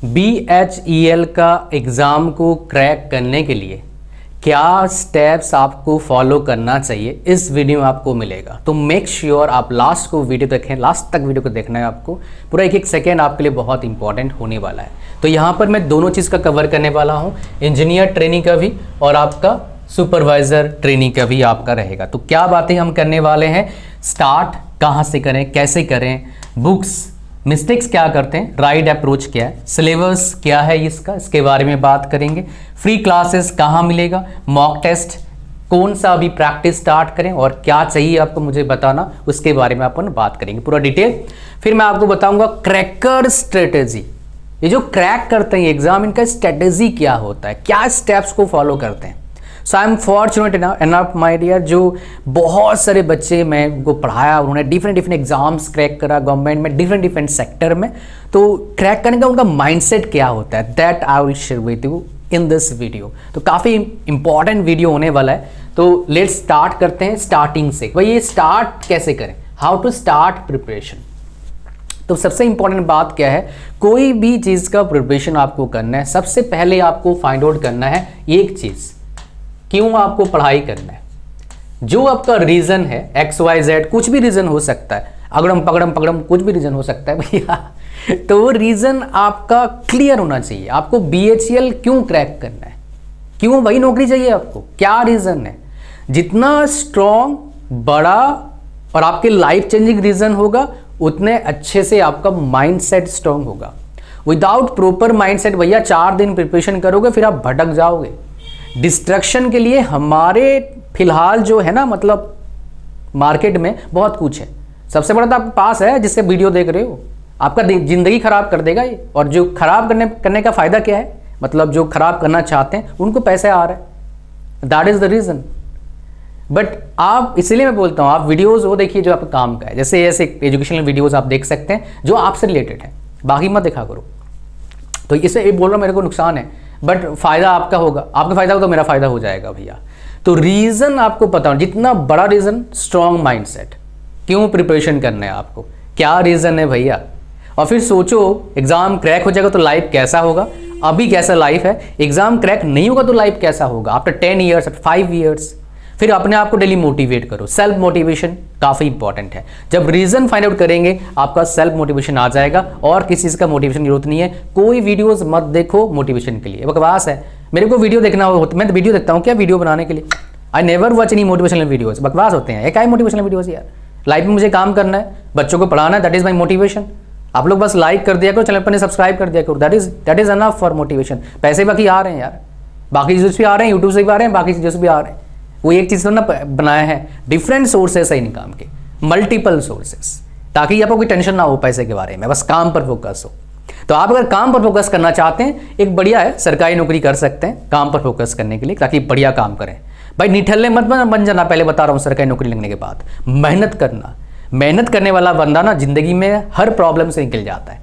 BHEL का exam को crack करने के लिए क्या स्टेप्स आपको फॉलो करना चाहिए इस वीडियो में आपको मिलेगा। तो मेक श्योर आप लास्ट को वीडियो देखें, लास्ट तक वीडियो को देखना है आपको। पूरा एक एक सेकेंड आपके लिए बहुत इंपॉर्टेंट होने वाला है। तो यहाँ पर मैं दोनों चीज़ का कवर करने वाला हूँ, इंजीनियर ट्रेनिंग का भी और आपका सुपरवाइज़र ट्रेनिंग का भी आपका रहेगा। तो क्या बातें हम करने वाले हैं, स्टार्ट कहाँ से करें, कैसे करें, बुक्स मिस्टेक्स क्या करते हैं, राइट अप्रोच क्या है, सिलेबस क्या है इसका, इसके बारे में बात करेंगे। फ्री क्लासेस कहाँ मिलेगा, मॉक टेस्ट कौन सा अभी प्रैक्टिस स्टार्ट करें और क्या चाहिए आपको मुझे बताना, उसके बारे में अपन बात करेंगे पूरा डिटेल। फिर मैं आपको बताऊंगा क्रैकर स्ट्रेटेजी, ये जो क्रैक करते हैं एग्जाम, इनका स्ट्रेटेजी क्या होता है, क्या स्टेप्स को फॉलो करते हैं। So I am fortunate enough my dear, जो बहुत सारे बच्चे मैं उनको पढ़ाया, उन्होंने डिफरेंट एग्जाम्स क्रैक करा गवर्नमेंट में, डिफरेंट सेक्टर में। तो क्रैक करने का उनका माइंडसेट क्या होता है, that I will share with you in this video. तो काफ़ी इंपॉर्टेंट वीडियो होने वाला है। तो लेट्स स्टार्ट करते हैं स्टार्टिंग से। भाई ये स्टार्ट कैसे करें, हाउ टू स्टार्ट प्रिपरेशन। तो सबसे इंपॉर्टेंट बात क्या है, कोई भी चीज़ का प्रिपरेशन आपको करना है, सबसे पहले आपको फाइंड आउट करना है एक चीज़, क्यों आपको पढ़ाई करना है। जो आपका रीज़न है XYZ, कुछ भी रीज़न हो सकता है, अगड़म पगड़म कुछ भी रीज़न हो सकता है भैया। तो वो रीज़न आपका क्लियर होना चाहिए। आपको BHEL क्यों क्रैक करना है, क्यों भाई नौकरी चाहिए आपको, क्या रीज़न है। जितना स्ट्रॉन्ग, बड़ा और आपके लाइफ चेंजिंग रीज़न होगा, उतने अच्छे से आपका माइंडसेट स्ट्रॉन्ग होगा। विदाउट प्रॉपर माइंडसेट भैया 4 दिन प्रिपरेशन करोगे फिर आप भटक जाओगे। डिस्ट्रैक्शन के लिए हमारे फिलहाल जो है ना, मतलब मार्केट में बहुत कुछ है। सबसे बड़ा तो आपके पास है जिससे वीडियो देख रहे हो, आपका ज़िंदगी खराब कर देगा ये। और जो खराब करने का फ़ायदा क्या है, मतलब जो खराब करना चाहते हैं उनको पैसे आ रहे हैं, that is the reason. But आप, इसलिए मैं बोलता हूँ, आप वीडियोस वो देखिए जो आपका काम का है। जैसे ऐसे एजुकेशनल वीडियोस आप देख सकते हैं जो आपसे रिलेटेड है, बाकी मत देखा करो। तो इससे ये बोल रहा हूँ मेरे को नुकसान है, बट फ़ायदा आपका होगा, आपका फ़ायदा हो तो मेरा फ़ायदा हो जाएगा भैया। तो रीज़न आपको पता हो, जितना बड़ा रीज़न, स्ट्रॉन्ग माइंडसेट, क्यों प्रिपरेशन करना है आपको, क्या रीज़न है भैया। और फिर सोचो एग्ज़ाम क्रैक हो जाएगा तो लाइफ कैसा होगा, अभी कैसा लाइफ है, एग्ज़ाम क्रैक नहीं होगा तो लाइफ कैसा होगा आफ्टर 10 ईयर्स, आफ्टर 5 ईयर्स। फिर अपने आप को डेली मोटिवेट करो। सेल्फ मोटिवेशन काफ़ी इंपॉर्टेंट है। जब रीज़न फाइंड आउट करेंगे आपका सेल्फ मोटिवेशन आ जाएगा, और किसी चीज़ का मोटिवेशन की जरूरत नहीं है। कोई वीडियोस मत देखो मोटिवेशन के लिए, बकवास है। मेरे को वीडियो देखना हो, मैं तो वीडियो देखता हूँ क्या वीडियो बनाने के लिए। I never watch any motivational videos, बकवास होते हैं। क्या है मोटिवेशनल वीडियोज़ यार, लाइफ में मुझे काम करना है, बच्चों को पढ़ाना है, दैट इज़ माई मोटिवेशन। आप लोग बस लाइक कर दिया करो, चैनल पर सब्सक्राइब कर दिया करो, that is enough for motivation. पैसे बाकी आ रहे हैं यार, बाकी चीज़ों से भी आ रहे हैं, यूट्यूब से भी आ रहे हैं, बाकी चीज़ों से भी आ रहे हैं। वो एक चीज़ तो ना बनाया है, डिफरेंट सोर्सेस है इनकम के, मल्टीपल सोर्सेस, ताकि आपको कोई टेंशन ना हो पैसे के बारे में, बस काम पर फोकस हो। तो आप अगर काम पर फोकस करना चाहते हैं, एक बढ़िया है, सरकारी नौकरी कर सकते हैं काम पर फोकस करने के लिए, ताकि बढ़िया काम करें। भाई निठल्ले मत बन जाना, पहले बता रहा हूँ, सरकारी नौकरी लगने के बाद मेहनत करना। मेहनत करने वाला बंदा ना जिंदगी में हर प्रॉब्लम से निकल जाता है।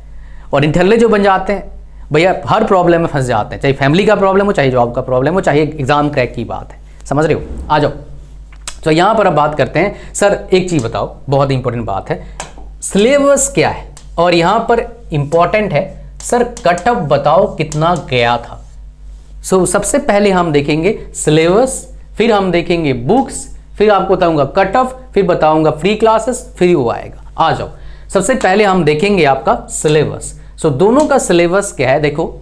और निठल्ले जो बन जाते हैं भैया हर प्रॉब्लम में फंस जाते हैं, चाहे फैमिली का प्रॉब्लम हो, चाहे जॉब का प्रॉब्लम हो, चाहे एग्जाम क्रैक की बात है, समझ रहे हो। आ जाओ, तो यहाँ पर अब बात करते हैं। सर एक चीज़ बताओ, बहुत इंपॉर्टेंट बात है, सिलेबस क्या है। और यहाँ पर इंपॉर्टेंट है सर कट ऑफ बताओ कितना गया था। सो सबसे पहले हम देखेंगे सिलेबस, फिर हम देखेंगे बुक्स, फिर आपको बताऊंगा कट ऑफ, फिर बताऊंगा फ्री क्लासेस, फिर वो आएगा। आ जाओ, सबसे पहले हम देखेंगे आपका सिलेबस। सो दोनों का सिलेबस क्या है, देखो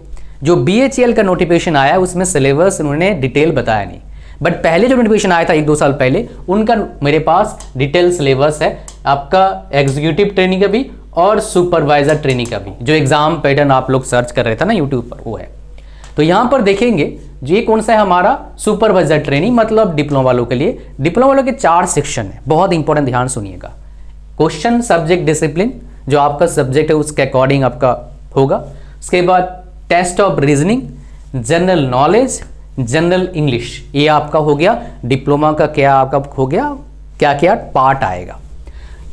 जो BHEL का नोटिफिकेशन आया उसमें सिलेबस उन्होंने डिटेल बताया नहीं, बट पहले जो नोटिफिकेशन आया था 1-2 साल पहले, उनका मेरे पास डिटेल सिलेबस है, आपका एग्जीक्यूटिव ट्रेनिंग का भी और सुपरवाइजर ट्रेनिंग का भी। जो एग्जाम पैटर्न आप लोग सर्च कर रहे थे ना यूट्यूब पर, वो है। तो यहाँ पर देखेंगे ये कौन सा है हमारा सुपरवाइजर ट्रेनिंग, मतलब डिप्लोमा वालों के लिए। डिप्लोमा वालों के 4 सेक्शन है, बहुत इंपॉर्टेंट, ध्यान सुनिएगा। क्वेश्चन, सब्जेक्ट, डिसिप्लिन, जो आपका सब्जेक्ट है उसके अकॉर्डिंग आपका होगा। उसके बाद test of reasoning, general knowledge, general English, ये आपका हो गया डिप्लोमा का। क्या आपका हो गया, क्या क्या पार्ट आएगा।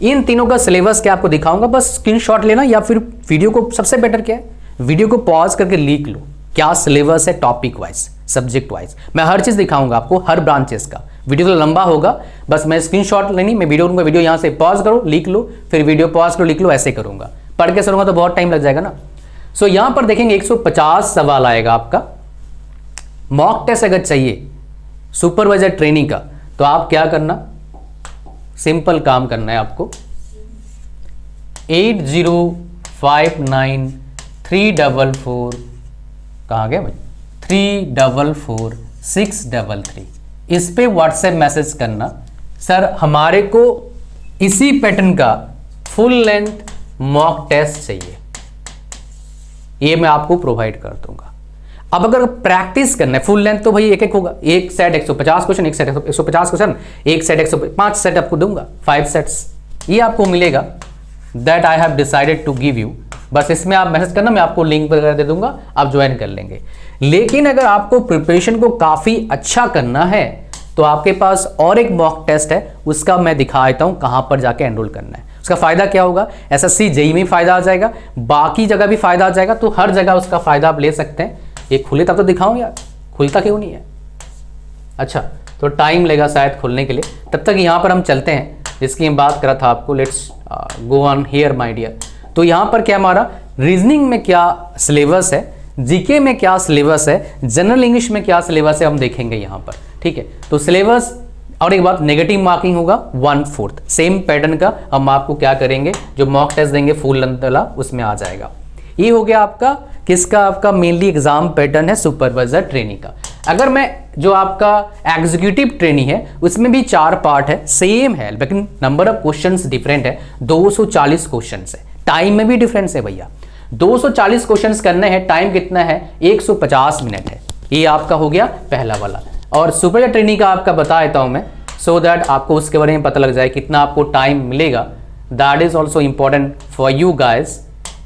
इन तीनों का सिलेबस क्या आपको दिखाऊंगा, बस स्क्रीनशॉट लेना, या फिर वीडियो को, सबसे बेटर क्या है वीडियो को पॉज करके लिख लो क्या सिलेबस है, टॉपिक वाइज, सब्जेक्ट वाइज। मैं हर चीज़ दिखाऊंगा आपको, हर ब्रांचेस का। वीडियो तो लंबा होगा, बस मैं स्क्रीनशॉट लेनी, मैं वीडियो करूँगा, वीडियो यहाँ से पॉज करो लिख लो, फिर वीडियो पॉज करो लिख लो, ऐसे करूँगा। पढ़ के सुनूंगा तो बहुत टाइम लग जाएगा ना। सो यहां पर देखेंगे 150 सवाल आएगा आपका। मॉक टेस्ट अगर चाहिए सुपरवाइजर ट्रेनिंग का तो आप क्या करना, सिंपल काम करना है आपको, 805934 कहाँ गया भाई, 344633 इस पे व्हाट्सएप मैसेज करना, सर हमारे को इसी पैटर्न का फुल लेंथ मॉक टेस्ट चाहिए, ये मैं आपको प्रोवाइड कर दूंगा। अब अगर प्रैक्टिस करना है फुल लेंथ तो भाई एक एक होगा, एक सेट 150 क्वेश्चन, एक सेट 150 क्वेश्चन, एक सेट 105 सेट आपको दूंगा, 5 सेट्स ये आपको मिलेगा। That I have decided to give you, बस इसमें आप मैसेज करना, मैं आपको लिंक वगैरह दे दूंगा, आप ज्वाइन कर लेंगे। लेकिन अगर आपको प्रिपरेशन को काफी अच्छा करना है तो आपके पास और एक मॉक टेस्ट है, उसका मैं दिखा देता हूं कहां पर जाके एनरोल करना है। उसका फायदा क्या होगा, एसएससी जेईई में फायदा आ जाएगा, बाकी जगह भी फायदा आ जाएगा, तो हर जगह उसका फायदा आप ले सकते हैं। ये खुले तब तो दिखाऊं यार, खुलता क्यों नहीं है? अच्छा तो टाइम लेगा शायद खुलने के लिए, तब तक यहां पर हम चलते हैं जिसकी हम बात कर रहा था आपको। Let's go on here my dear. तो यहां पर क्या हमारा रीजनिंग में क्या सिलेबस है, जीके में क्या सिलेबस है, जनरल इंग्लिश में क्या सिलेबस है, हम देखेंगे यहां पर। ठीक है, तो सिलेबस और एक बात, नेगेटिव मार्किंग होगा 1/4 सेम पैटर्न का। हम आपको क्या करेंगे, जो मॉक टेस्ट देंगे फुल लेंथ वाला उसमें आ जाएगा। ये हो गया आपका किसका, आपका मेनली एग्जाम पैटर्न है सुपरवाइजर ट्रेनिंग का। अगर मैं जो आपका एग्जीक्यूटिव ट्रेनिंग है उसमें भी 4 पार्ट है, सेम है, लेकिन नंबर ऑफ क्वेश्चंस डिफरेंट है। 240 क्वेश्चंस है, टाइम में भी डिफरेंस है भैया। 240 क्वेश्चंस करने हैं, टाइम कितना है, 150 मिनट है। ये आपका हो गया पहला वाला। और सुपरवाइजर ट्रेनिंग का आपका बता देता हूं मैं, सो दैट आपको उसके बारे में पता लग जाए कितना आपको टाइम मिलेगा। That is also important for you guys.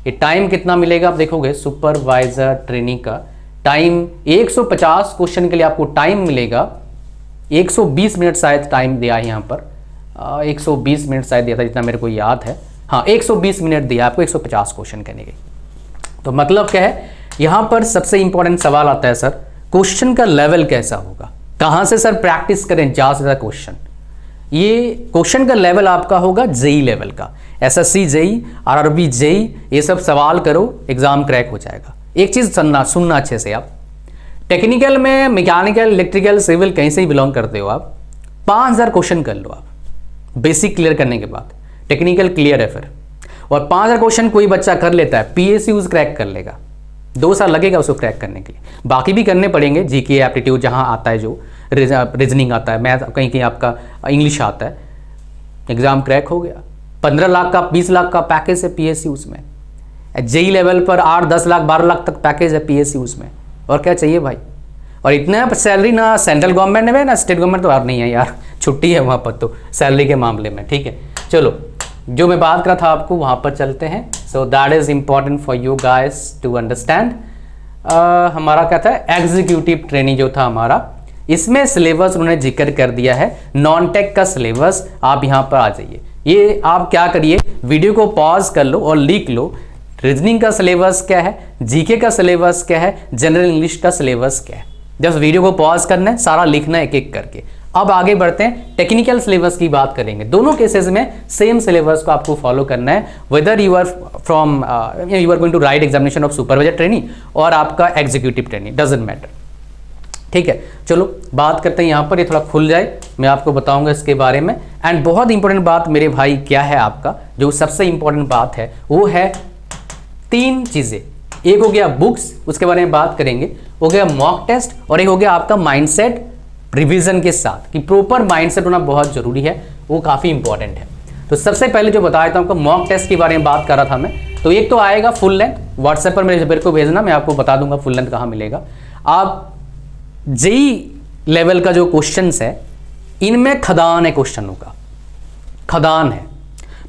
ये टाइम कितना मिलेगा आप देखोगे, सुपरवाइजर ट्रेनिंग का टाइम 150 क्वेश्चन के लिए आपको टाइम मिलेगा 120 मिनट शायद टाइम दिया है यहाँ पर, 120 मिनट शायद दिया था जितना मेरे को याद है। हाँ 120 मिनट दिया आपको 150 क्वेश्चन करने के। तो मतलब क्या है, यहाँ पर सबसे इंपॉर्टेंट सवाल आता है, सर क्वेश्चन का लेवल कैसा होगा, कहाँ से सर प्रैक्टिस करें ज़्यादा से ज़्यादा क्वेश्चन। ये क्वेश्चन का लेवल आपका होगा जेई लेवल का, एसएससी जेई, आरआरबी जेई, ये सब सवाल करो एग्जाम क्रैक हो जाएगा। एक चीज़ सुनना अच्छे से, आप टेक्निकल में मैकेनिकल इलेक्ट्रिकल सिविल कहीं से ही बिलोंग करते हो आप, 5000 क्वेश्चन कर लो आप बेसिक क्लियर करने के बाद, टेक्निकल क्लियर है फिर। और 5000 क्वेश्चन कोई बच्चा कर लेता है, पीएसयू क्रैक कर लेगा, 2 साल लगेगा उसको क्रैक करने के लिए। बाकी भी करने पड़ेंगे, जीके एप्टीट्यूड जहाँ आता है, जो रीजनिंग आता है, मैथ कहीं कहीं आपका इंग्लिश आता है, एग्जाम क्रैक हो गया। 15 लाख का 20 लाख का पैकेज है पीएसयूज में, जेई लेवल पर 8 10 लाख 12 लाख तक पैकेज है पीएसयूज में, और क्या चाहिए भाई। और इतना सैलरी ना सेंट्रल गवर्नमेंट में ना स्टेट गवर्नमेंट तो और नहीं है यार, छुट्टी है वहाँ पर तो सैलरी के मामले में। ठीक है, चलो जो मैं बात कर रहा था आपको वहाँ पर चलते हैं। So that is important for you guys to understand. हमारा क्या था, एग्जीक्यूटिव ट्रेनिंग जो था हमारा, इसमें सिलेबस उन्होंने जिक्र कर दिया है, नॉन टेक का सिलेबस। आप यहाँ पर आ जाइए, ये आप क्या करिए, वीडियो को पॉज कर लो और लिख लो रीजनिंग का सिलेबस क्या है, जीके का सिलेबस क्या है, जनरल इंग्लिश का सिलेबस क्या है। जस्ट वीडियो को पॉज करना है, सारा लिखना है एक एक करके। अब आगे बढ़ते हैं, टेक्निकल सिलेबस की बात करेंगे। दोनों केसेस में सेम सिलेबस को आपको फॉलो करना है, whether you are from you are going to write examination of supervisor training और आपका एग्जीक्यूटिव ट्रेनिंग, डजंट मैटर। ठीक है, चलो बात करते हैं यहाँ पर, ये थोड़ा खुल जाए, मैं आपको बताऊंगा इसके बारे में। एंड बहुत इंपॉर्टेंट बात मेरे भाई क्या है आपका, जो सबसे इंपॉर्टेंट बात है वो है 3 चीज़ें। एक हो गया बुक्स, उसके बारे में बात करेंगे, हो गया मॉक टेस्ट, और एक हो गया आपका माइंडसेट रिवीजन के साथ, कि प्रॉपर माइंडसेट होना बहुत जरूरी है, वो काफ़ी इंपॉर्टेंट है। तो सबसे पहले जो बताया था आपको मॉक टेस्ट के बारे में बात कर रहा था मैं, तो एक तो आएगा फुल लेंथ, व्हाट्सएप पर मेरे को भेजना, मैं आपको बता दूंगा फुल लेंथ कहाँ मिलेगा। आप जेई लेवल का जो क्वेश्चंस है, इनमें खदान है क्वेश्चनों का, खदान है।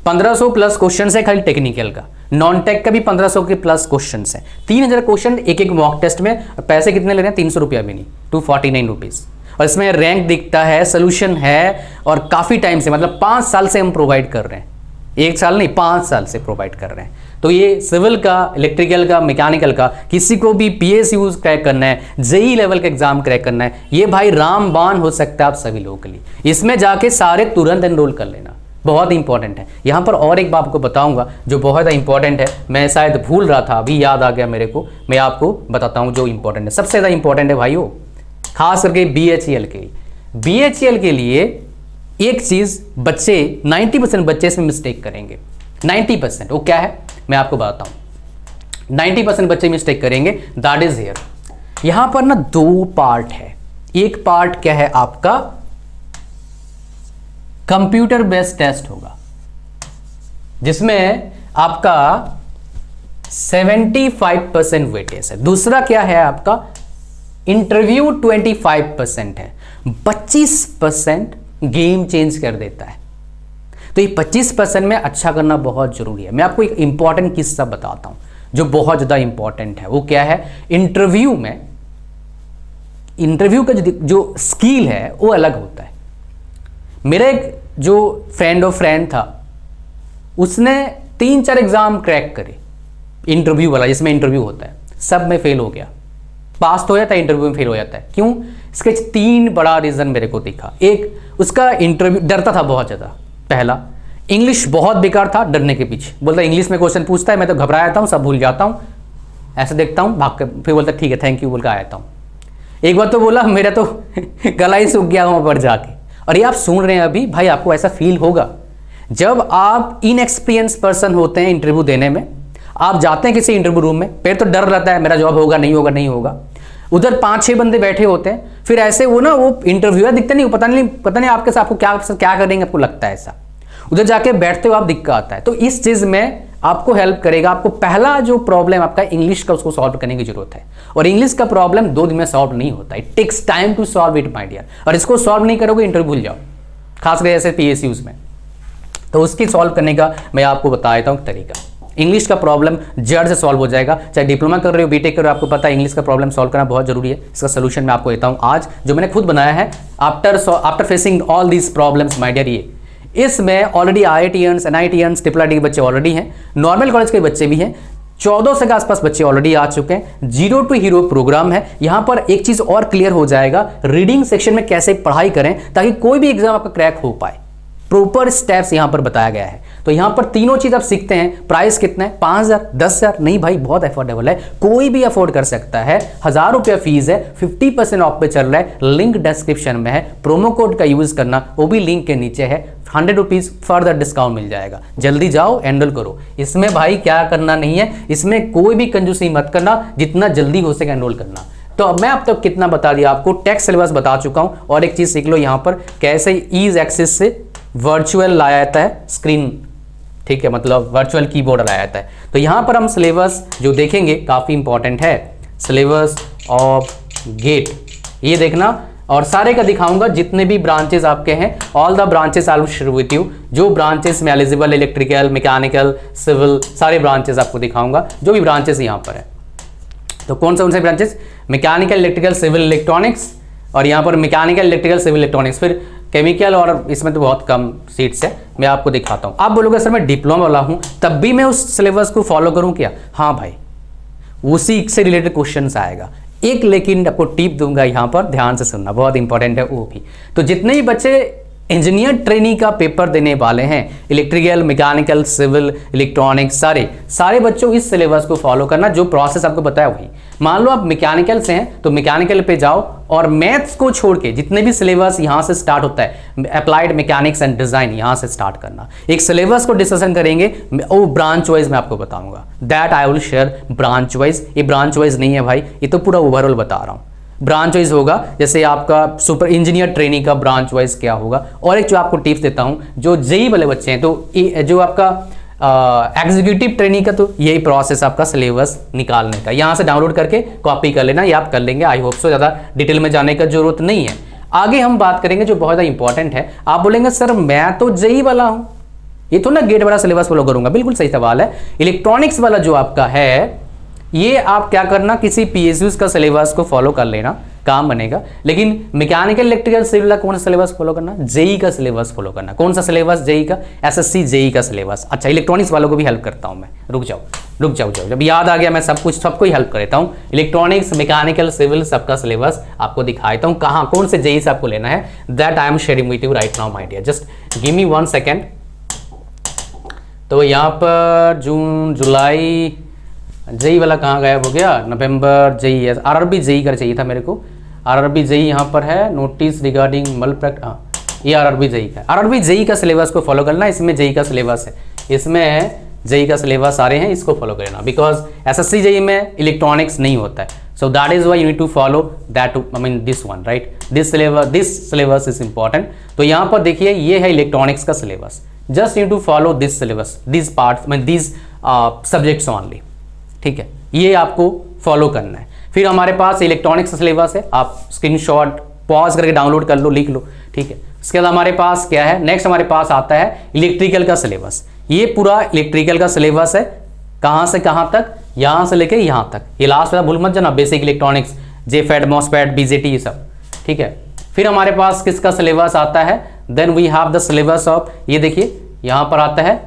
1500 प्लस क्वेश्चंस है खाली टेक्निकल का, नॉन टेक का भी 1500 के प्लस क्वेश्चंस है। 3000 क्वेश्चन एक मॉक टेस्ट में, और पैसे कितने ले रहे हैं, 300 रुपया भी नहीं, 249 रुपीज़। और इसमें रैंक दिखता है, सोल्यूशन है, और काफ़ी टाइम से, मतलब 5 साल से हम प्रोवाइड कर रहे हैं, 1 साल नहीं 5 साल से प्रोवाइड कर रहे हैं। तो ये सिविल का, इलेक्ट्रिकल का, मैकेनिकल का, किसी को भी पीएसयू क्रैक करना है, जेई लेवल का एग्जाम क्रैक करना है, ये भाई रामबाण हो सकता है आप सभी लोगों के लिए। इसमें जाके सारे तुरंत एनरोल कर लेना, बहुत इंपॉर्टेंट है। यहाँ पर और एक बात आपको बताऊंगा जो बहुत इंपॉर्टेंट है, मैं शायद भूल रहा था, अभी याद आ गया मेरे को, मैं आपको बताता हूँ जो इंपॉर्टेंट है। सबसे ज़्यादा इंपॉर्टेंट है भाइयों, खास करके BHEL के लिए। BHEL के लिए एक चीज़ बच्चे 90% बच्चे इसमें मिस्टेक करेंगे। 90% वो क्या है मैं आपको बताता हूँ। 90% बच्चे मिस्टेक करेंगे, दैट इज हियर। यहाँ पर ना 2 पार्ट है। एक पार्ट क्या है आपका, कंप्यूटर बेस्ड टेस्ट होगा जिसमें आपका 75% वेटेज है। दूसरा क्या है आपका, इंटरव्यू 25% है, 25% गेम चेंज कर देता है। तो ये 25% में अच्छा करना बहुत जरूरी है। मैं आपको एक इंपॉर्टेंट किस्सा बताता हूं जो बहुत ज्यादा इंपॉर्टेंट है। वो क्या है, इंटरव्यू में, इंटरव्यू का जो स्किल है वो अलग होता है। मेरा एक जो फ्रेंड ऑफ फ्रेंड था, उसने 3-4 एग्जाम क्रैक करे इंटरव्यू वाला, जिसमें इंटरव्यू होता है, सब में फेल हो गया। पास तो हो जाता है, इंटरव्यू में फेल हो जाता है। क्यों? इसके 3 बड़ा रीजन मेरे को दिखा। एक, उसका इंटरव्यू डरता था बहुत ज्यादा। पहला, इंग्लिश बहुत बेकार था, डरने के पीछे बोलता इंग्लिश में क्वेश्चन पूछता है मैं तो घबरा जाता हूँ, सब भूल जाता हूँ, ऐसे देखता हूँ भाग के, फिर बोलता ठीक है थैंक यू बोल के आ जाता हूँ। एक बार तो बोला मेरा तो गला ही सूख गया वहां पर जाके। और ये आप सुन रहे हैं अभी, भाई आपको ऐसा फील होगा जब आप इनएक्सपीरियंस पर्सन होते हैं इंटरव्यू देने में। आप जाते हैं किसी इंटरव्यू रूम में, फिर तो डर रहता है मेरा जॉब होगा नहीं होगा नहीं होगा। उधर 5-6 बंदे बैठे होते हैं, फिर ऐसे वो इंटरव्यूअर दिखते नहीं, पता नहीं आपके साथ आपको क्या करेंगे, आपको लगता है ऐसा। उधर जाके बैठते हो आप, दिक्कत आता है। तो इस चीज में आपको हेल्प करेगा। आपको पहला जो प्रॉब्लम आपका इंग्लिश का, उसको सॉल्व करने की जरूरत है। और इंग्लिश का प्रॉब्लम 2 दिन में सॉल्व नहीं होता, it takes time to solve it my dear. और इसको सॉल्व नहीं करोगे इंटरव्यू भूल जाओ, खासकर ऐसे PSUs में। तो उसकी सॉल्व करने का मैं आपको बता देता हूँ तरीका। इंग्लिश का प्रॉब्लम जड़ से सॉल्व हो जाएगा। चाहे डिप्लोमा कर रहे हो, बीटेक कर रहे हो, आपको पता है इंग्लिश का प्रॉब्लम सॉल्व करना बहुत जरूरी है। इसका सोल्यूशन मैं आपको देता हूँ आज, जो मैंने खुद बनाया है after facing all these problems my dear. ये इसमें ऑलरेडी IITians, NITians, IIIT के बच्चे ऑलरेडी हैं, नॉर्मल कॉलेज के बच्चे भी हैं, 1400 के आसपास बच्चे ऑलरेडी आ चुके हैं। 0 to हीरो प्रोग्राम है। यहां पर एक चीज और क्लियर हो जाएगा, रीडिंग सेक्शन में कैसे पढ़ाई करें ताकि कोई भी एग्जाम आपका क्रैक हो पाए। प्रॉपर स्टेप्स यहां पर बताया गया है। तो यहां पर तीनों चीज आप सीखते हैं। प्राइस कितना है, 5000, 10,000? नहीं भाई, बहुत अफोर्डेबल है, कोई भी अफोर्ड कर सकता है। 1000 रुपया फीस है, 50% ऑफ पे चल रहा है, लिंक डिस्क्रिप्शन में है। प्रोमो कोड का यूज करना, वो भी लिंक के नीचे है। 100 रुपीज फर्दर डिस्काउंट मिल जाएगा। जल्दी जाओ, एनरोल करो। इसमें भाई क्या करना नहीं है, इसमें कोई भी कंजूसी मत करना, जितना जल्दी हो सके एनरोल करना। तो मैं अब तक कितना बता दिया आपको, टेक्स्ट सिलेबस बता चुका हूं। और एक चीज सीख लो यहां पर, कैसे ईज एक्सेस से वर्चुअल लाया जाता है स्क्रीन, ठीक है, मतलब वर्चुअल कीबोर्ड लाया जाता है। तो यहां पर हम सिलेबस जो देखेंगे काफी इंपॉर्टेंट है, सिलेबस ऑफ गेट, ये देखना। और सारे का दिखाऊंगा, जितने भी ब्रांचेस आपके हैं, all the branches I will share with you. जो ब्रांचेस में एलिजिबल, इलेक्ट्रिकल, मैकेनिकल, सिविल, सारे ब्रांचेस आपको दिखाऊंगा, जो भी ब्रांचेस यहाँ पर है। तो कौन से branches, mechanical, electrical, civil, electronics, और यहाँ पर मैकेनिकल, इलेक्ट्रिकल, सिविल, इलेक्ट्रॉनिक्स, फिर केमिकल, और इसमें तो बहुत कम सीट्स है। मैं आपको दिखाता हूँ। आप बोलोगे सर मैं डिप्लोमा वाला हूँ, तब भी मैं उस सिलेबस को फॉलो करूँ क्या? हाँ भाई, उसी से रिलेटेड क्वेश्चंस आएगा। एक लेकिन आपको टिप दूंगा यहाँ पर, ध्यान से सुनना, बहुत इंपॉर्टेंट है वो भी। तो जितने भी बच्चे इंजीनियर ट्रेनिंग का पेपर देने वाले हैं, इलेक्ट्रिकल, मैकेनिकल, सिविल, इलेक्ट्रॉनिक्स, सारे बच्चों इस सिलेबस को फॉलो करना, जो प्रोसेस आपको बताया वही। मान लो आप मैकेनिकल से हैं तो मैकेनिकल पे जाओ, और मैथ्स को छोड़ के जितने भी सिलेबस यहां से स्टार्ट होता है, अप्लाइड मैकेनिक्स एंड डिजाइन, यहां से स्टार्ट करना। एक सिलेबस को डिस्कशन करेंगे, वो ब्रांच वाइज मैं आपको बताऊंगा, that I will share branch wise. ये ब्रांच वाइज नहीं है भाई, ये तो पूरा ओवरऑल बता रहा हूं। ब्रांच वाइज होगा, जैसे आपका सुपर इंजीनियर ट्रेनिंग का ब्रांच वाइज क्या होगा। और एक जो आपको टिप्स देता हूं, जो जेई वाले बच्चे हैं, तो जो आपका एग्जीक्यूटिव ट्रेनिंग का, तो यही प्रोसेस आपका सिलेबस निकालने का, यहां से डाउनलोड करके कॉपी कर लेना, ये आप कर लेंगे। आई होप सो, ज़्यादा डिटेल में जाने का जरूरत नहीं है। आगे हम बात करेंगे जो बहुत ज़्यादा इंपॉर्टेंट है। आप बोलेंगे सर मैं तो जेई वाला हूं, ये तो ना गेट वाला सिलेबस फॉलो करूंगा। बिल्कुल सही सवाल है। इलेक्ट्रॉनिक्स वाला जो आपका है, ये आप क्या करना, किसी PSUs का सिलेबस को फॉलो कर लेना, काम बनेगा। लेकिन मैकेनिकल, इलेक्ट्रिकल, सिविल का कौन सा सिलेबस फॉलो करना? जेई का सिलेबस फॉलो करना। कौन सा सिलेबस? जेई का, SSC जेई का सिलेबस। अच्छा, इलेक्ट्रॉनिक्स वालों को भी हेल्प करता हूं मैं, रुक जाओ, जब याद आ गया मैं सबको ही हेल्प कर देता हूं। इलेक्ट्रॉनिक्स, मैकेनिकल, सिविल, सबका सिलेबस आपको दिखा देता हूं, कहां कौन से जेई से आपको लेना है। That I am sharing with you right now my dear, just give me 1 second. तो यहाँ पर जून जुलाई जेई वाला कहाँ गायब हो गया, नवंबर जेई, आरआरबी जेई का चाहिए था मेरे को। आरआरबी जेई यहाँ पर है, नोटिस रिगार्डिंग मल प्रैक्ट, हाँ ये आरआरबी जेई का। आरआरबी जेई का सिलेबस को फॉलो करना, इसमें जेई का सिलेबस है, इसमें जेई का सिलेबस आ रहे हैं, इसको फॉलो करना। बिकॉज एसएससी जेई में इलेक्ट्रॉनिक्स नहीं होता है, so that is why you need to follow that, I mean this one, right. This syllabus is important. तो यहाँ पर देखिए ये है इलेक्ट्रॉनिक्स का syllabus, just need to follow this syllabus, this part mean this subjects only, ठीक है, ये आपको फॉलो करना है। फिर हमारे पास इलेक्ट्रॉनिक्स का सिलेबस है, आप स्क्रीनशॉट पॉज करके डाउनलोड कर लो, लिख लो, ठीक है। इसके बाद हमारे पास क्या है, नेक्स्ट हमारे पास आता है इलेक्ट्रिकल का सिलेबस। ये पूरा इलेक्ट्रिकल का सिलेबस है, कहाँ से कहाँ तक, यहाँ से लेके यहाँ तक। ये लास्ट वाला भूल मत जाना, बेसिक इलेक्ट्रॉनिक्स, जेफेड, मॉसफेट, बीजेटी, ये सब, ठीक है। फिर हमारे पास किसका सिलेबस आता है, then we have the syllabus of, ये देखिए यहाँ पर आता है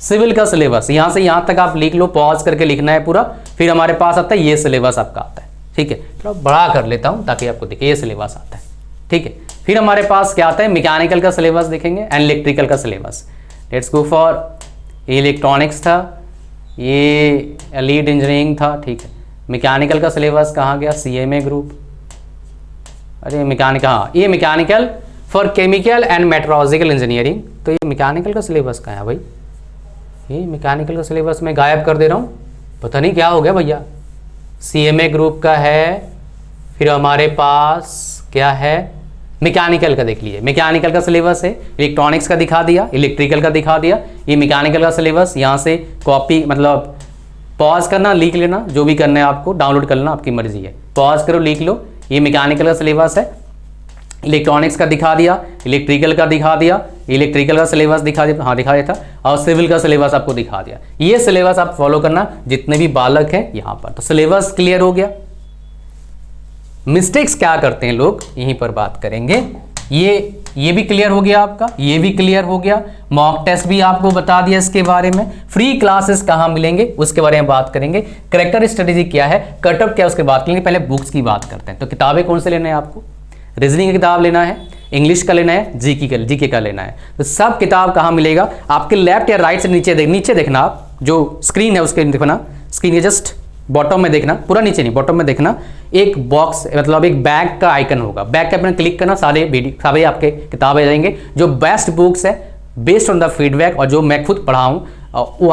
सिविल का सिलेबस, यहाँ से यहाँ तक आप लिख लो, पॉज करके लिखना है पूरा। फिर हमारे पास आता है ये सिलेबस आपका आता है, ठीक है। थोड़ा बड़ा कर लेता हूँ ताकि आपको दिखे, ये सिलेबस आता है, ठीक है। फिर हमारे पास क्या आता है, मैकेनिकल का सिलेबस देखेंगे एंड इलेक्ट्रिकल का सिलेबस। लेट्स गो फॉर, ये इलेक्ट्रॉनिक्स था, ये लीड इंजीनियरिंग था, ठीक है। मैकेनिकल का सिलेबस कहाँ गया, सीएमए ग्रुप, अरे मैकेनिकल, हाँ ये mechanical for chemical and metrological engineering. तो ये मैकेनिकल का सिलेबस कहाँ है भाई, ये मैकेनिकल का सिलेबस मैं गायब कर दे रहा हूँ, पता नहीं क्या हो गया भैया। सीएमए ग्रुप का है, फिर हमारे पास क्या है, मैकेनिकल का देख लीजिए, मैकेनिकल का सिलेबस है, इलेक्ट्रॉनिक्स का दिखा दिया, इलेक्ट्रिकल का दिखा दिया, ये मैकेनिकल का सिलेबस। यहाँ से कॉपी मतलब पॉज करना, लिख लेना, जो भी करना है आपको, डाउनलोड कर लेना, आपकी मर्जी है, पॉज करो लिख लो। ये मैकेनिकल का सिलेबस है, इलेक्ट्रॉनिक्स का दिखा दिया, इलेक्ट्रिकल का दिखा दिया, इलेक्ट्रिकल का सिलेबस दिखा दिया, हाँ दिखा दिया था, और सिविल का सिलेबस आपको दिखा दिया। ये सिलेबस आप फॉलो करना, जितने भी बालक हैं यहाँ पर। तो सिलेबस क्लियर हो गया। मिस्टेक्स क्या करते हैं लोग, यहीं पर बात करेंगे। ये भी क्लियर हो गया आपका, ये भी क्लियर हो गया, मॉक टेस्ट भी आपको बता दिया इसके बारे में। फ्री क्लासेस कहाँ मिलेंगे उसके बारे में बात करेंगे। करेक्टर स्ट्रेटेजी क्या है, कटअप क्या है उसके बात करेंगे। पहले बुक्स की बात करते हैं। तो किताबें कौन से लेने हैं आपको, रीजनिंग की किताब लेना है, इंग्लिश का लेना है, जीके का लेना है। तो सब किताब कहाँ मिलेगा, आपके लेफ्ट या राइट से नीचे देखना, आप जो स्क्रीन है उसके देखना, स्क्रीन के जस्ट बॉटम में देखना, पूरा नीचे नहीं, बॉटम में देखना, एक बॉक्स मतलब एक बैग का आइकन होगा, बैग के अपने क्लिक करना, सारे आपके किताबें आ जाएंगे। जो बेस्ट बुक्स है बेस्ड ऑन द फीडबैक और जो मैं खुद पढ़ा हूँ वो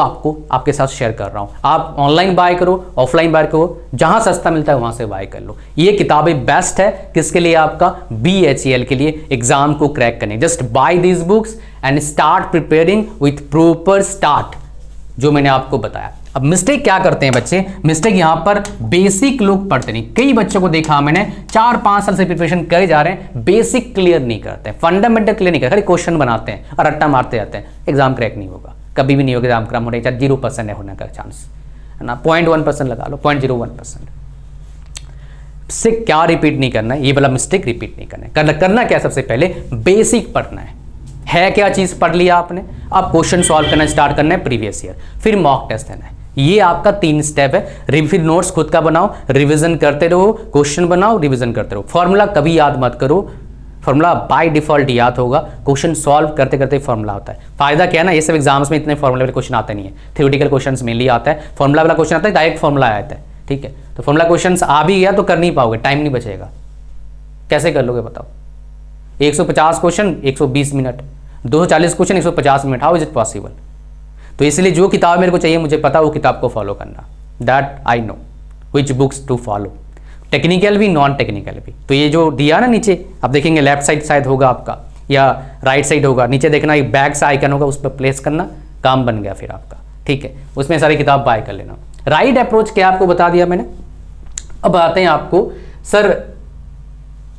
आपके साथ शेयर कर रहा हूँ। आप ऑनलाइन बाय करो, ऑफलाइन बाय करो, जहाँ सस्ता मिलता है वहाँ से बाय कर लो। ये किताबें बेस्ट है किसके लिए, आपका BHEL के लिए, एग्जाम को क्रैक करने। Just by these books and start preparing with proper start, जो मैंने आपको बताया। अब मिस्टेक क्या करते हैं बच्चे, मिस्टेक यहाँ पर बेसिक लोग पढ़ते नहीं। कई बच्चों को देखा मैंने 4-5 साल से प्रिपरेशन करे जा रहे हैं, बेसिक क्लियर नहीं करते, फंडामेंटल क्लियर नहीं करते, खाली क्वेश्चन बनाते हैं और रट्टा मारते जाते हैं। एग्जाम क्रैक नहीं होगा, कभी भी नहीं होगा एग्जाम क्रैक होने, 0% है होने का चांस, है ना। 0.1% लगा लो, 0.01%। से क्या रिपीट नहीं करना है, ये वाला मिस्टेक रिपीट नहीं करना है। करना क्या, सबसे पहले बेसिक पढ़ना है क्या चीज़ पढ़ लिया आपने, अब क्वेश्चन सॉल्व करना स्टार्ट करना है प्रीवियस ईयर, फिर मॉक टेस्ट देना है। ये आपका 3 स्टेप है। फिर नोट्स खुद का बनाओ, रिवीजन करते रहो, क्वेश्चन बनाओ, रिवीजन करते रहो। फॉर्मूला कभी याद मत करो, फॉर्मूला बाय डिफॉल्ट याद होगा, क्वेश्चन सॉल्व करते करते फॉर्मूला होता है। फायदा क्या है ना, ये सब एग्जाम्स में इतने फॉर्मूले वाले क्वेश्चन आते नहीं है, थ्योरेटिकल क्वेश्चन मेनली आता है। फॉर्मूला वाला क्वेश्चन आता है, डायरेक्ट फॉर्मूला आता है, ठीक है। तो फॉर्मूला क्वेश्चन आ भी गया तो कर नहीं पाओगे, टाइम नहीं बचेगा, कैसे कर लोगे बताओ। 150 question 120 minute, 240 question 150 minute, how is it possible. तो इसलिए जो किताब मेरे को चाहिए, मुझे पता वो किताब को फॉलो करना, that I know which books to follow, technical भी नॉन टेक्निकल भी। तो ये जो दिया ना नीचे, आप देखेंगे लेफ्ट साइड शायद होगा आपका या राइट साइड होगा, नीचे देखना एक बैग सा आइकन होगा, उस पर प्लेस करना, काम बन गया फिर आपका, ठीक है। उसमें सारी किताब बाय कर लेना। राइट अप्रोच क्या आपको बता दिया मैंने। अब आते हैं आपको, सर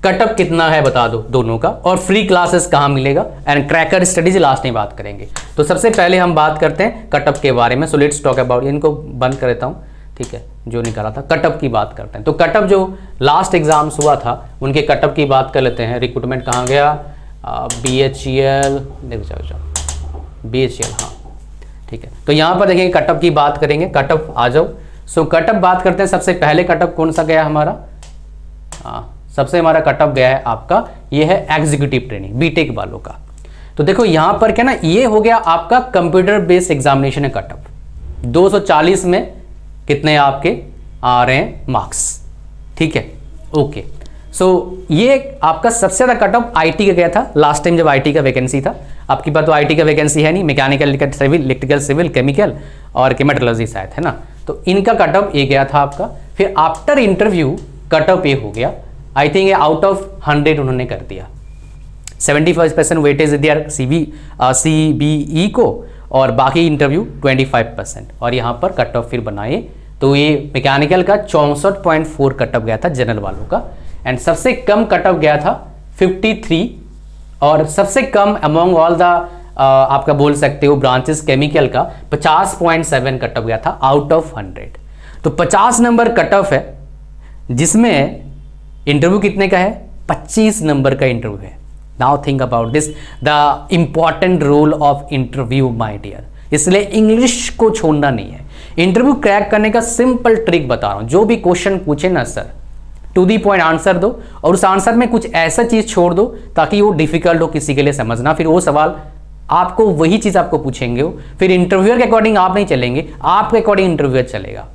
कटअप कितना है बता दो दोनों का, और फ्री क्लासेस कहाँ मिलेगा, एंड क्रैकर स्टडीज लास्ट में बात करेंगे। तो सबसे पहले हम बात करते हैं कटअप के बारे में। सो लेट्स टॉक अबाउट, इनको बंद कर देता हूँ, ठीक है, जो निकाला था। कटअप की बात करते हैं। तो कटअप जो लास्ट एग्जाम्स हुआ था उनके कटअप की बात कर लेते हैं। रिक्रूटमेंट कहाँ गया, BHEL, देख जाओ BHEL, हाँ ठीक है। तो यहाँ पर देखिए कटअप की बात करेंगे, कटअप आ जाओ। सो कटअप बात करते हैं। सबसे पहले कटअप कौन सा गया हमारा, सबसे हमारा कटअप गया है आपका, ये है एग्जीक्यूटिव ट्रेनिंग बीटेक वालों का। तो देखो यहां पर क्या ना, ये हो गया आपका कंप्यूटर बेस्ड एग्जामिनेशन है कट ऑफ। 240 में कितने आपके आ रहे हैं मार्क्स, ठीक है, ओके। सो ये आपका सबसे ज़्यादा कट ऑफ आईटी का गया था लास्ट टाइम जब आईटी का वैकेंसी था। आपकी बात तो आईटी का वैकेंसी है नहीं, mechanical civil, electrical civil, chemical और केमेटोलॉजी शायद है ना, तो इनका कट ऑफ ये गया था आपका। फिर आफ्टर इंटरव्यू कट ऑफ ये हो गया, आई थिंक ये आउट ऑफ 100 उन्होंने कर दिया। 75% वेटेज दिया CBE को और बाकी इंटरव्यू 25%, और यहाँ पर कट ऑफ फिर बनाए तो ये मैकेनिकल का 64.4 कट ऑफ गया था जनरल वालों का, एंड सबसे कम कट ऑफ गया था 53, और सबसे कम अमॉन्ग ऑल द आपका बोल सकते हो ब्रांचेस केमिकल का 50.7 कट ऑफ गया था आउट ऑफ 100। तो 50 नंबर कट ऑफ है, जिसमें इंटरव्यू कितने का है, 25 नंबर का इंटरव्यू है। Now think about this, the important role of interview my dear. इसलिए इंग्लिश को छोड़ना नहीं है। इंटरव्यू क्रैक करने का सिंपल ट्रिक बता रहा हूं, जो भी क्वेश्चन पूछे ना sir, to the point answer दो, और उस आंसर में कुछ ऐसा चीज छोड़ दो ताकि वो डिफिकल्ट हो किसी के लिए समझना। फिर वो सवाल आपको वही चीज आपको पूछेंगे हो, फिर इंटरव्यूअर के अकॉर्डिंग आप नहीं चलेंगे, आपके अकॉर्डिंग इंटरव्यूअर चलेगा।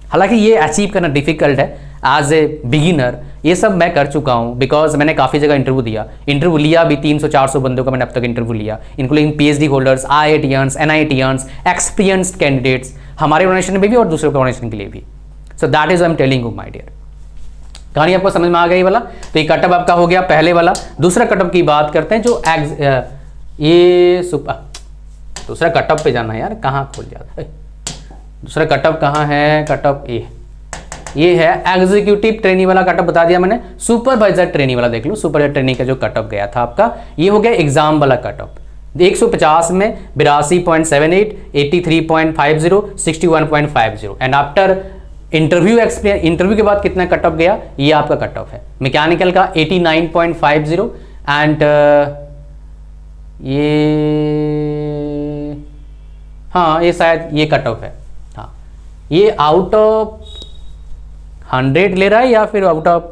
हालांकि ये अचीव करना डिफिकल्ट है एज ए बिगिनर, ये सब मैं कर चुका हूँ बिकॉज मैंने काफ़ी जगह इंटरव्यू लिया भी। 300-400 बंदों का मैंने अब तक इंटरव्यू लिया, इंक्लूडिंग PhD होल्डर्स, IITians, NITians, एक्सपीरियंस्ड कैंडिडेट्स, हमारे ऑर्गेनाइजेशन में भी और दूसरे ऑर्गेनाइजेशन के लिए भी। So that is I am telling you my dear. कहानी आपको समझ में आ गई वाला। तो ये कटअप आपका हो गया पहले वाला। दूसरा कटअप की बात करते हैं, जो ये दूसरा कटअप पे जाना है यार, कहाँ खोल जाता है दूसरा कटअप, कहाँ है कटअप, ये है एग्जीक्यूटिव ट्रेनी वाला कटअप बता दिया मैंने। सुपरवाइजर ट्रेनी वाला देख लो, सुपरवाइजर ट्रेनी का जो कटअप गया था आपका, ये हो गया एग्जाम वाला कटअप। 150 में 82.78, 83.50, 61.50, एंड आफ्टर इंटरव्यू के बाद कितना कट ऑफ गया, ये आपका कट ऑफ है। मैकेनिकल का 89.50, एंड ये हाँ ये शायद ये कट ऑफ है। हाँ ये आउट ऑफ 100 ले रहा है या फिर आउट ऑफ,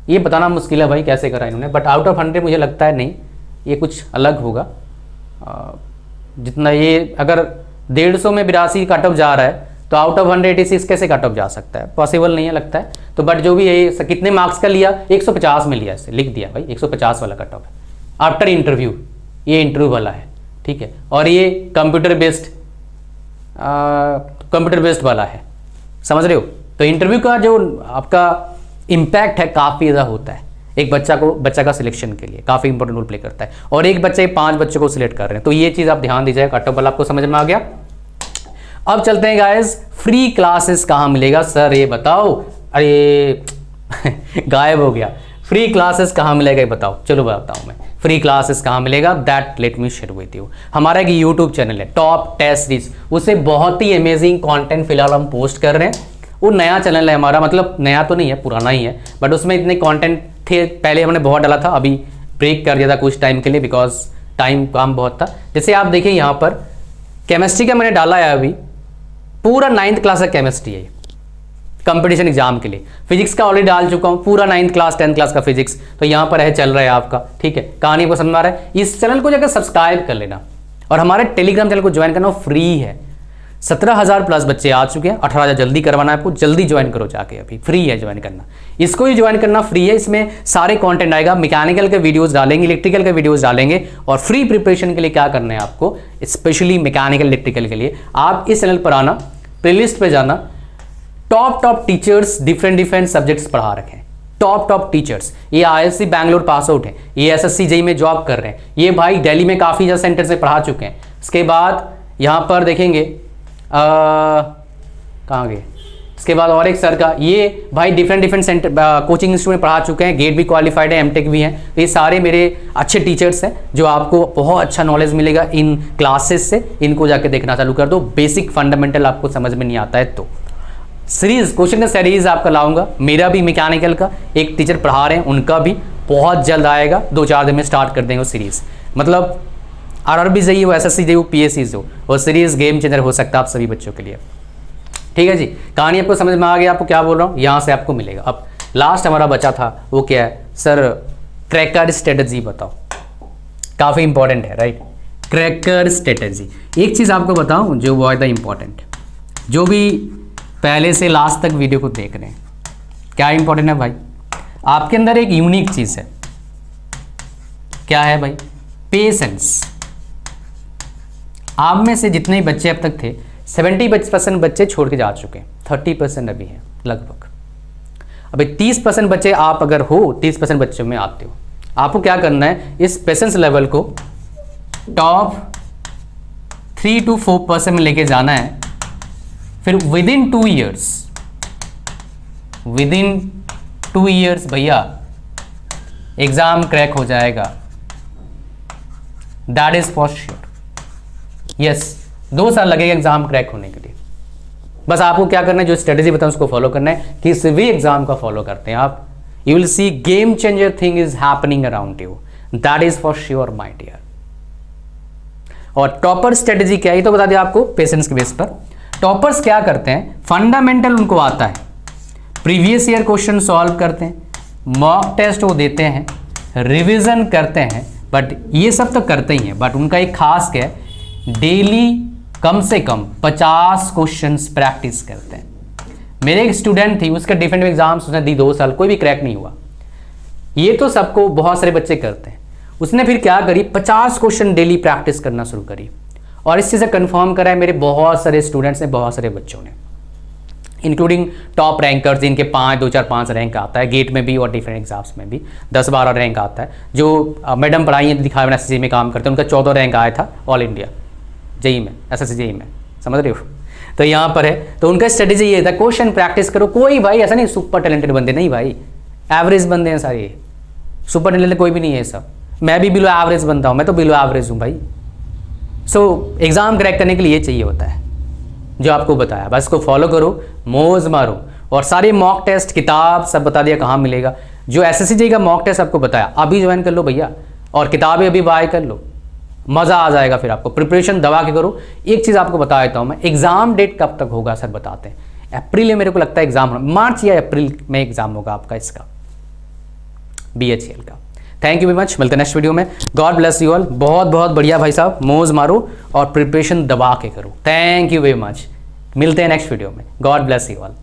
ये बताना मुश्किल है भाई कैसे करा इन्होंने, बट आउट ऑफ 100 मुझे लगता है नहीं, ये कुछ अलग होगा। जितना ये अगर 150 में 82 कट ऑफ जा रहा है तो आउट ऑफ 186 कैसे कट ऑफ जा सकता है, पॉसिबल नहीं है लगता है। तो बट जो भी है कितने मार्क्स का लिया, 150 में लिया, इसे लिख दिया भाई 150 वाला कट ऑफ है आफ्टर इंटरव्यू, ये इंटरव्यू वाला है, ठीक है। और ये कंप्यूटर बेस्ड वाला है, समझ रहे हो। तो इंटरव्यू का जो आपका इम्पैक्ट है काफ़ी ज़्यादा होता है, एक बच्चा का सिलेक्शन के लिए काफ़ी इंपॉर्टेंट रोल प्ले करता है, और एक बच्चे 5 बच्चों को सिलेक्ट कर रहे हैं, तो ये चीज़ आप ध्यान दीजिएगा। कट ऑफ वाला आपको समझ में आ गया। अब चलते हैं गाइस, फ्री क्लासेस कहाँ मिलेगा सर ये बताओ। अरे गायब हो गया, फ्री क्लासेस कहाँ मिलेगा ये बताओ। चलो बताऊँ मैं फ्री क्लासेस कहाँ मिलेगा, that let me share with you. हमारा एक यूट्यूब चैनल है टॉप टेस्ट सीरीज, उसे बहुत ही अमेजिंग कंटेंट फिलहाल हम पोस्ट कर रहे हैं। वो नया चैनल है हमारा, मतलब नया तो नहीं है, पुराना ही है, बट उसमें इतने कंटेंट थे, पहले हमने बहुत डाला था, अभी ब्रेक कर दिया था कुछ टाइम के लिए बिकॉज टाइम काम बहुत था। जैसे आप देखिए यहाँ पर केमिस्ट्री का मैंने डाला है, अभी पूरा 9th क्लास का केमिस्ट्री है कंपटीशन एग्जाम के लिए। फिजिक्स का ऑलरेडी डाल चुका हूँ, पूरा 9th क्लास 10th क्लास का फिजिक्स, तो यहाँ पर है चल रहा है आपका, ठीक है। कहानी को समझ में आ रहा है, इस चैनल को जाकर सब्सक्राइब कर लेना, और हमारे टेलीग्राम चैनल को ज्वाइन करना, फ्री है। 17,000 प्लस बच्चे आ चुके हैं, 18,000 जल्दी करवाना है आपको, जल्दी ज्वाइन करो जाके, अभी फ्री है ज्वाइन करना, इसको ही ज्वाइन करना फ्री है। इसमें सारे कंटेंट आएगा, मैकेनिकल के वीडियोस डालेंगे, इलेक्ट्रिकल के वीडियोस डालेंगे, और फ्री प्रिपरेशन के लिए क्या करना है आपको, स्पेशली मैकेनिकल इलेक्ट्रिकल के लिए आप इस चैनल पर आना, प्लेलिस्ट पे जाना, टॉप टीचर्स डिफरेंट सब्जेक्ट्स पढ़ा रखे हैं, टॉप टीचर्स। ये IISc बैंगलोर पास आउट है, ये SSC JEE में जॉब कर रहे हैं, ये भाई दिल्ली में काफ़ी ज़्यादा सेंटर से पढ़ा चुके हैं। इसके बाद यहाँ पर देखेंगे कहाँ गए, इसके बाद और एक सर का, ये भाई डिफरेंट सेंटर कोचिंग इंस्टीट्यूट में पढ़ा चुके हैं, गेट भी क्वालिफाइड है, MTech भी हैं। तो ये सारे मेरे अच्छे टीचर्स हैं जो आपको बहुत अच्छा नॉलेज मिलेगा इन क्लासेस से, इनको जाके देखना चालू कर दो। बेसिक फंडामेंटल आपको समझ में नहीं आता है तो सीरीज क्वेश्चन का सीरीज आपका लाऊंगा, मेरा भी मैकेनिकल का एक टीचर पढ़ा रहे हैं, उनका भी बहुत जल्द आएगा, 2-4 दिन में स्टार्ट कर देंगे वो सीरीज। मतलब RRB JEE हो, SSC JEE हो, PSC हो, वो सीरीज गेम चेंजर हो सकता है आप सभी बच्चों के लिए, ठीक है जी। कहानी आपको समझ में आ गया, आपको क्या बोल रहा हूँ, यहाँ से आपको मिलेगा। अब लास्ट हमारा बचा था वो क्या है सर, क्रैकर स्ट्रेटजी बताओ। काफ़ी इंपॉर्टेंट है, राइट। क्रैकर स्ट्रेटेजी, एक चीज़ आपको बताऊं जो बहुत इंपॉर्टेंट, जो भी पहले से लास्ट तक वीडियो को देख रहे हैं, क्या इंपॉर्टेंट है भाई, आपके अंदर एक यूनिक चीज़ है। क्या है भाई? पेशेंस। आप में से जितने बच्चे अब तक थे 70% बच्चे छोड़ के जा चुके हैं, 30% अभी हैं लगभग। अभी 30% बच्चे आप अगर हो, 30% बच्चों में आते हो, आपको क्या करना है, इस पेशेंस लेवल को टॉप 3 to 4% में लेके जाना है। फिर विदिन 2 ईयर्स भैया एग्जाम क्रैक हो जाएगा, that is for sure. Yes, 2 साल लगेगा एग्जाम क्रैक होने के लिए। बस आपको क्या करना है, जो स्ट्रेटेजी बताऊं उसको फॉलो करना है। किसी भी एग्जाम का फॉलो करते हैं आप, you will see game changer thing is happening around you, that is for sure my dear. और टॉपर स्ट्रेटेजी क्या है, ये तो बता दिया आपको पेशेंस के बेस पर। टॉपर्स क्या करते हैं, फंडामेंटल उनको आता है, प्रीवियस ईयर क्वेश्चन सॉल्व करते हैं, मॉक टेस्ट वो देते हैं, रिवीजन करते हैं, बट ये सब तो करते ही हैं, बट उनका एक खास क्या है, डेली कम से कम 50 क्वेश्चंस प्रैक्टिस करते हैं। मेरे एक स्टूडेंट थी, उसका डिफेंसिव एग्जाम्स उसने दी 2 साल, कोई भी क्रैक नहीं हुआ। ये तो सबको बहुत सारे बच्चे करते हैं। उसने फिर क्या करी, 50 क्वेश्चन डेली प्रैक्टिस करना शुरू करी, और इस चीज़ से कन्फर्म करा है मेरे बहुत सारे स्टूडेंट्स ने, बहुत सारे बच्चों ने, इंक्लूडिंग टॉप रैंकर्स जिनके 2, 4, 5 रैंक आता है गेट में भी और डिफरेंट एग्जाम्स में भी 10-12 रैंक आता है। जो मैडम पढ़ाई दिखाए एसएससी में काम करते हैं, उनका 14 रैंक आया था ऑल इंडिया जेई में, एसएससी जेई में, समझ रहे हो। तो यहाँ पर है, तो उनका स्ट्रेटेजी ये था, क्वेश्चन प्रैक्टिस करो। कोई भाई ऐसा नहीं सुपर टैलेंटेड बंदे नहीं भाई, एवरेज बंदे हैं सारे, सुपर टैलेंटेड कोई भी नहीं है सब। मैं भी बिलो एवरेज बनता हूँ, मैं तो बिलो एवरेज हूँ भाई। सो एग्जाम क्रैक करने के लिए ये चाहिए होता है जो आपको बताया, बस इसको फॉलो करो, मौज मारो। और सारे मॉक टेस्ट, किताब सब बता दिया कहाँ मिलेगा। जो एसएससी जेईई का मॉक टेस्ट आपको बताया, अभी ज्वाइन कर लो भैया, और किताबें अभी बाय कर लो, मज़ा आ जाएगा। फिर आपको प्रिपरेशन दबा के करो। एक चीज़ आपको बता देता हूँ मैं, एग्जाम डेट कब तक होगा सर बताते हैं। अप्रैल में मेरे को लगता है एग्जाम, मार्च या अप्रैल में एग्जाम होगा आपका इसका BHEL का। थैंक यू वेरी मच, मिलते हैं नेक्स्ट वीडियो में। God bless you all. बहुत बहुत बढ़िया भाई साहब, मौज मारो और प्रिपरेशन दबा के करो। थैंक यू वेरी मच, मिलते हैं नेक्स्ट वीडियो में। God bless you all.